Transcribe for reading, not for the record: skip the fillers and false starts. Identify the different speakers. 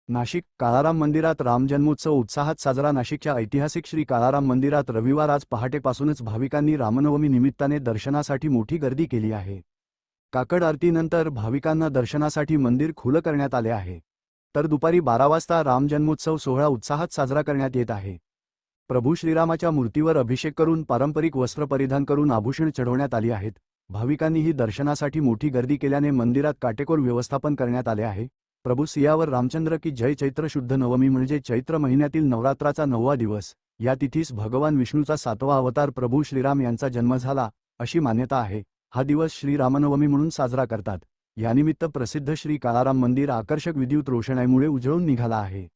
Speaker 1: नाशिक काळाराम मंदिरात राम जन्मोत्सव उत्साहात साजरा। नाशिकच्या ऐतिहासिक श्री काळाराम मंदिरात रविवार आज पहाटेपासूनच भाविकांनी रामनवमी निमित्ताने दर्शनासाठी मोठी गर्दी केली आहे। काकड आरतीनंतर भाविकांना दर्शनासाठी मंदिर खुलं करण्यात आले आहे, तर दुपारी 12 वाजता राम जन्मोत्सव सोहळा उत्साहात साजरा करण्यात येत आहे। प्रभू श्रीरामाच्या मूर्तीवर अभिषेक करून पारंपरिक वस्त्र परिधान करून आभूषण चढवण्यात आली आहेत। भाविकांनीही दर्शनासाठी मोठी गर्दी केल्याने मंदिरात काटेकोर व्यवस्थापन करण्यात आले आहे। प्रभू सियावर रामचंद्र की जय। चैत्र शुद्ध नवमी म्हणजे चैत्र महिन्यातील नवरात्राचा 9वा दिवस। या तिथीस भगवान विष्णूचा 7वा अवतार प्रभू श्रीराम यांचा जन्म झाला अशी मान्यता आहे। हा दिवस श्री रामनवमी म्हणून साजरा करतात। यानिमित्त प्रसिद्ध श्री काळाराम मंदिर आकर्षक विद्युत रोषणाईमुळे उजळून निघाला आहे।